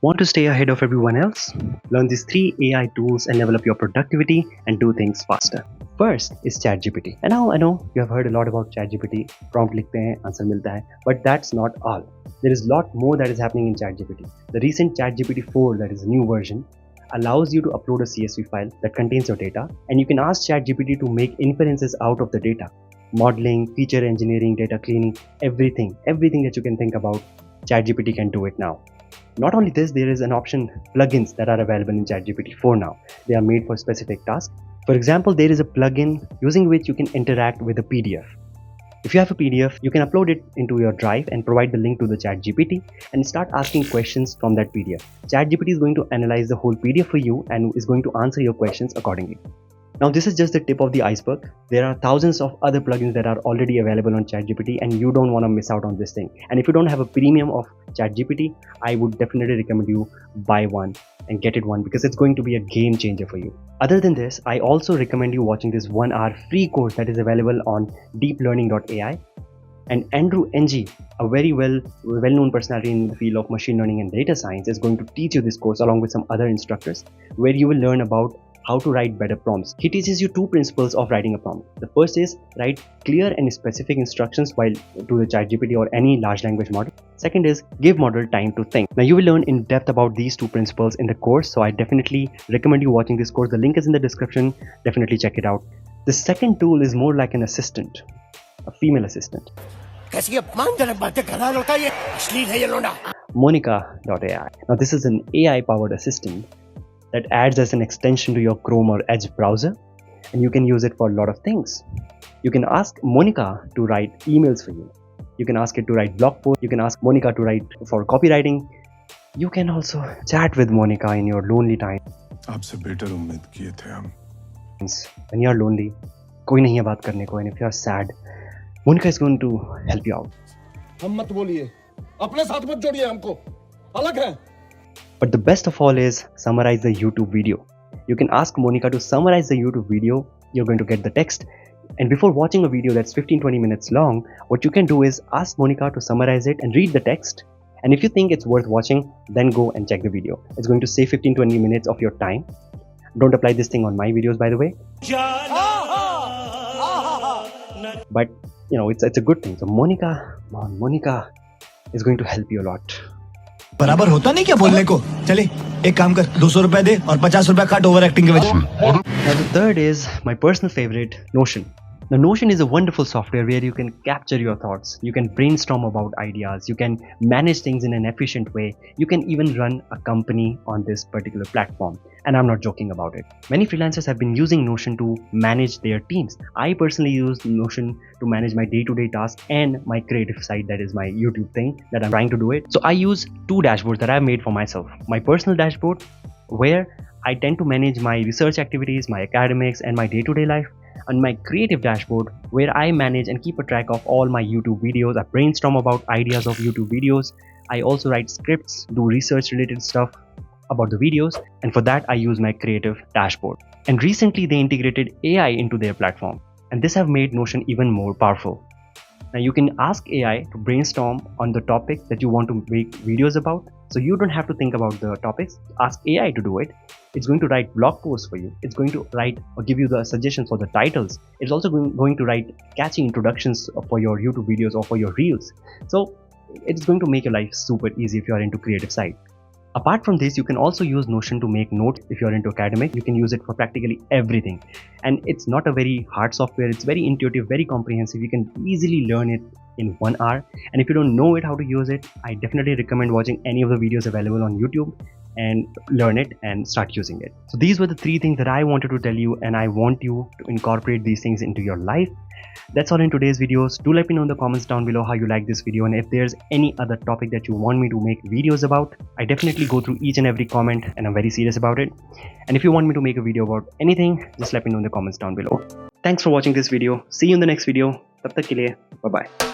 Want to stay ahead of everyone else? Learn these 3 AI tools and level up your productivity and do things faster. First is ChatGPT. And now I know you have heard a lot about ChatGPT. Prompt likhte hain, answer milta hai. But that's not all. There is a lot more that is happening in ChatGPT. The recent ChatGPT 4, that is a new version, allows you to upload a CSV file that contains your data, and you can ask ChatGPT to make inferences out of the data. Modeling, feature engineering, data cleaning, everything that you can think about, ChatGPT can do it now. Not only this, there is an option plugins that are available in ChatGPT 4 now. They are made for specific tasks. For example, there is a plugin using which you can interact with a PDF. If you have a PDF, you can upload it into your drive and provide the link to the ChatGPT and start asking questions from that PDF. ChatGPT is going to analyze the whole PDF for you and is going to answer your questions accordingly. Now, this is just the tip of the iceberg. There are thousands of other plugins that are already available on ChatGPT, and you don't want to miss out on this thing. And if you don't have a premium of ChatGPT, I would definitely recommend you buy one and get it one, because it's going to be a game changer for you. Other than this, I also recommend you watching this 1-hour free course that is available on deeplearning.ai. And Andrew Ng, a very well-known personality in the field of machine learning and data science, is going to teach you this course along with some other instructors, where you will learn about how to write better prompts. He teaches you 2 principles of writing a prompt. The first is write clear and specific instructions while to the ChatGPT or any large language model. Second is give model time to think. Now, you will learn in depth about these 2 principles in the course, so I definitely recommend you watching this course. The link is in the description. Definitely check it out. The second tool is more like an assistant, a female assistant. Monica.ai. Now, this is an AI powered assistant that adds as an extension to your Chrome or Edge browser, and you can use it for a lot of things. You can ask Monica to write emails for you. You can ask it to write blog posts. You can ask Monica to write for copywriting. You can also chat with Monica in your lonely time. आपसे better उम्मीद किए थे हम. When you are lonely, कोई नहीं है बात करने को, and if you are sad, Monica is going to help you out. हम मत बोलिए, अपने साथ मत जोड़िए हमको, अलग है. But the best of all is summarize the YouTube video. You can ask Monica to summarize the YouTube video. You're going to get the text. And before watching a video that's 15-20 minutes long, what you can do is ask Monica to summarize it and read the text. And if you think it's worth watching, then go and check the video. It's going to save 15-20 minutes of your time. Don't apply this thing on my videos, by the way. But you know, it's a good thing. So Monica is going to help you a lot. बराबर होता नहीं क्या बोलने को. चले एक काम कर, 200 रुपए दे और 50 रुपए काट ओवर एक्टिंग के वजह. Now the third is my personal favorite, Notion. Now, Notion is a wonderful software where you can capture your thoughts, you can brainstorm about ideas, you can manage things in an efficient way, you can even run a company on this particular platform. And I'm not joking about it. Many freelancers have been using Notion to manage their teams. I personally use Notion to manage my day-to-day tasks and my creative side, that is my YouTube thing that I'm trying to do it. So I use 2 dashboards that I've made for myself. My personal dashboard, where I tend to manage my research activities, my academics, and my day-to-day life. And my creative dashboard, where I manage and keep a track of all my YouTube videos. I brainstorm about ideas of YouTube videos. I also write scripts, do research related stuff about the videos, and for that I use my creative dashboard. And recently they integrated AI into their platform, and this have made Notion even more powerful. Now you can ask AI to brainstorm on the topic that you want to make videos about, so you don't have to think about the topics. Ask AI to do it. It's going to write blog posts for you. It's going to write or give you the suggestions for the titles. It's also going to write catchy introductions for your YouTube videos or for your reels. So it's going to make your life super easy if you are into creative side. Apart from this, you can also use Notion to make notes. If you're into academic, you can use it for practically everything. And it's not a very hard software. It's very intuitive, very comprehensive. You can easily learn it in 1 hour. And if you don't know how to use it, I definitely recommend watching any of the videos available on YouTube and learn it and start using it. So these were the 3 things that I wanted to tell you, and I want you to incorporate these things into your life. That's all in today's videos. Do let me know in the comments down below how you like this video, and if there's any other topic that you want me to make videos about. I definitely go through each and every comment, and I'm very serious about it. And if you want me to make a video about anything, just let me know in the comments down below. Thanks for watching this video. See you in the next video. Tab tak ke liye, bye bye.